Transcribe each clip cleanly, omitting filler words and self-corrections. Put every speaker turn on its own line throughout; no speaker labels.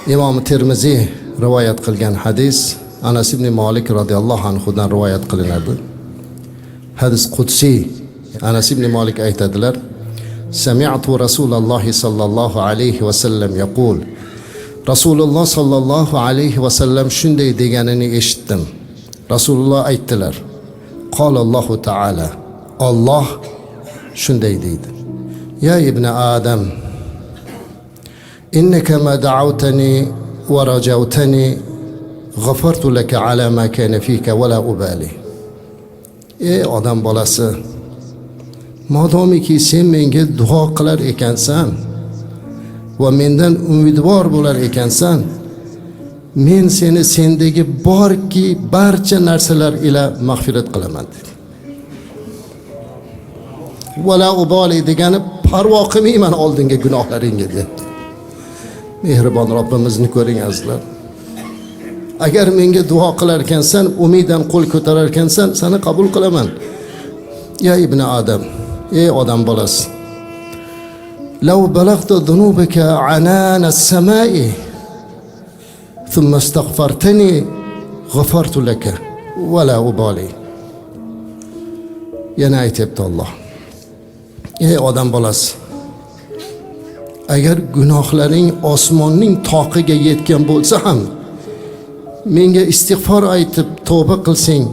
İmam Termiziy rivoyat qilgan hadis Anas ibn Malik radhiyallohu anhudan rivoyat qilinadi. Hadis qudsiy. Anas ibn Malik aytadilar: Sami'tu Rasululloh sallallohu alayhi va sallam yaqul. Rasululloh sallallohu alayhi va sallam shunday deganini eshitdim. Rasululloh aytdilar: Qolallohu taala. Alloh shunday deydi: Ya ibn Adam, innaka ma da'awtani wa rajawtani ghafartu laka ala ma kana fika wa la ubali. Ey odam bolasi, modomiki sen menga duo qilar ekansan va mendan umidvor bo'lar ekansan, men seni sendagi borki barcha narsalar ila mag'firat qilaman dedi. Vala ubali degani parvo qilmayman oldingi gunohlaringga dedi. Mehribon Robbimizni ko'ring azizlar. Agar menga duo qilar ekansan, umidan qo'l ko'tarar ekansan, seni qabul qilaman. Ya ibn Adam, ey odam bolasi. Law balagta dhunubaka anana as-sama'i thumma astaghfartani ghafartu laka wa la ubali. Yana aytibdi Alloh. Ey odam bolasi, agar gunohlaring osmonning toqiga yetgan bo'lsa ham menga istig'for aytib tavba qilsang,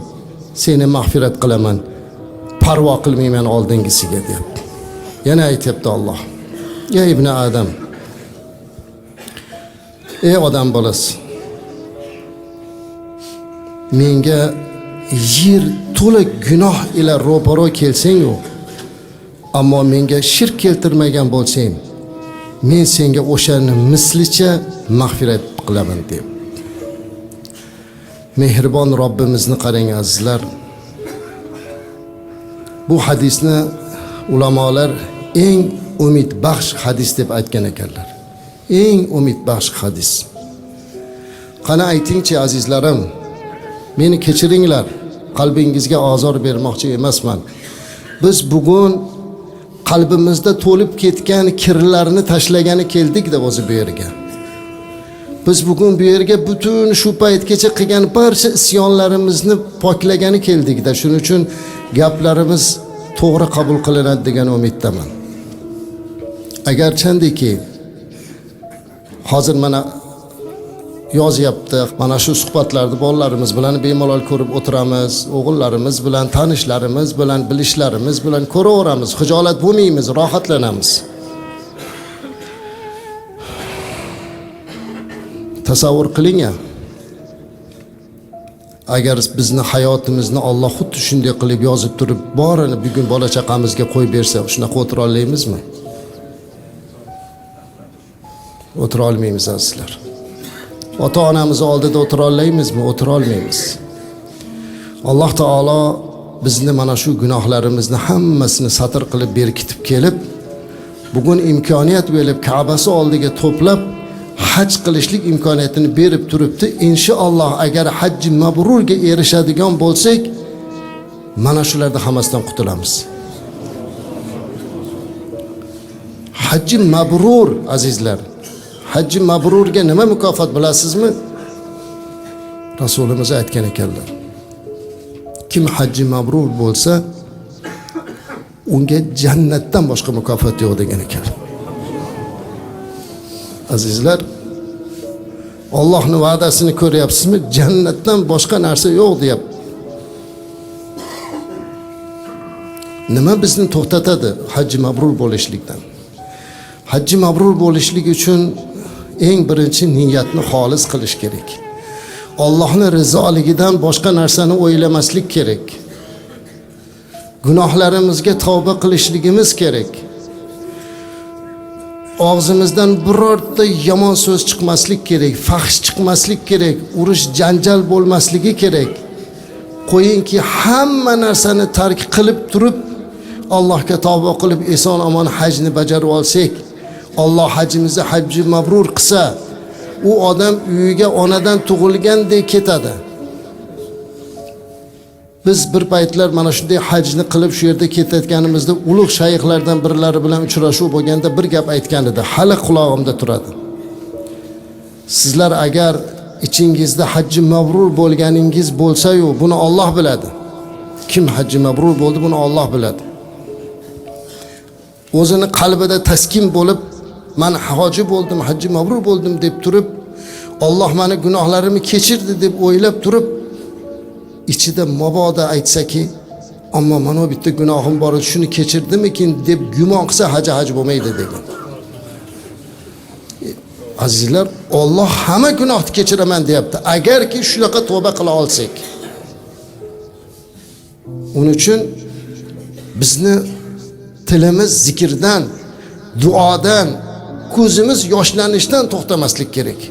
seni mag'firat qilaman, parvo qilmayman oldingisiga deb. Yana aytibdi Alloh: Ey ibn Adam, ey odam bolasi, menga yer to'la gunoh ila ro'paro kelsang-ku, ammo menga shirk keltirmagan bo'lsang, men senga o'shani mislicha mag'firat qilaman deb. Mehribon Robbimizni qarang azizlar. Bu hadisni ulamolar eng umid baxsh hadis deb aytgan ekanlar. Eng umid baxsh hadis. Qani aytingchi azizlarim, meni kechiringlar, qalbingizga ozor bermoqchi emasman. Biz bugun qalbimizda to'lib ketgan kirlarni tashlagani keldik-da o'zi bu yerga. Biz bugun bu yerga butun shu paytgacha qilgan barcha isyonlarimizni poklagani keldik-da. Shuning uchun gaplarimiz to'g'ri qabul qilinadi degan umiddaman. Agarchandiki hozir mana yozyapti, mana shu suhbatlarni bolalarimiz bilan bemalol ko'rib o'tiramiz, o'g'illarimiz bilan, tanishlarimiz bilan, bilishlarimiz bilan ko'raveramiz, xijolat bo'lmaymiz, rohatlanamiz. Tasavvur qiling-a. Agar bizni hayotimizni Alloh xuddi shunday qilib yozib turib, borini bugun bola chaqamizga qo'yib bersa, shunaqa o'tira olamizmi? O'tira olmaymiz azizlar. Ota-onamiz oldida o'tira olamizmi? O'tira olmaymiz. Alloh taolo bizni mana shu gunohlarimizni hammasini satr qilib berkitib kelib, bugun imkoniyat berib Ka'basi oldiga to'plab haj qilishlik imkoniyatini berib turibdi. Inshaalloh agar hajji mabrurga erishadigan bo'lsak, mana shularda hammasidan qutulamiz. Hajji mabrur azizlar. Hajji mabrurga nima mukofot bilasizmi? Rasulimiz aytgan ekanlar. Kim hajji mabrur bo'lsa, unga jannatdan boshqa mukofot yo'q degan ekan. Azizlar, Allohning va'dasini ko'ryapsizmi? Jannatdan boshqa narsa yo'q deyapti. Nima bizni to'xtatadi hajji mabrur bo'lishlikdan? Hajji mabrur bo'lishlik uchun eng birinchi niyatni xolis qilish kerak. Allohning rizoligidan boshqa narsani o'ylamaslik kerak. Gunohlarimizga tavba qilishligimiz kerak. Og'zimizdan birorta yomon so'z chiqmaslik kerak, fahsh chiqmaslik kerak, urush janjal bo'lmasligi kerak. Qo'yingki hamma narsani tark qilib turib, Allohga tavba qilib eson omon hajni bajarib olsak, Alloh hajimizni hajji mabrur qilsa, u odam uyiga onadan tug'ilgandek ketadi. Biz bir paytlar mana shunday hajni qilib shu yerda ketayotganimizda ulug' shayxlardan birlari bilan uchrashuv bo'lganda bir gap aytgan edi. Hali qulog'imda turadi. Sizlar agar ichingizda hajji mabrur bo'lganingiz bo'lsa-yu, buni Alloh biladi. Kim hajji mabrur bo'ldi, buni Alloh biladi. O'zini qalbida taskin bo'lib, men hoji bo'ldim, hajji mabrur bo'ldim deb turib, Alloh meni gunohlarimni kechirdi deb o'ylab turib, ichida mabodo aytsaki, ammo mana bitta gunohim bor edi, shuni kechirdimikin deb gumon qilsa haj bo'lmaydi degan. Azizlar, Alloh hamma gunohni kechiraman deyapti. Agarki shunaqa tavba qila olsak. Uning uchun bizni tilimiz zikrdan, duodan, ko'zimiz yoshlanishdan to'xtamaslik kerak.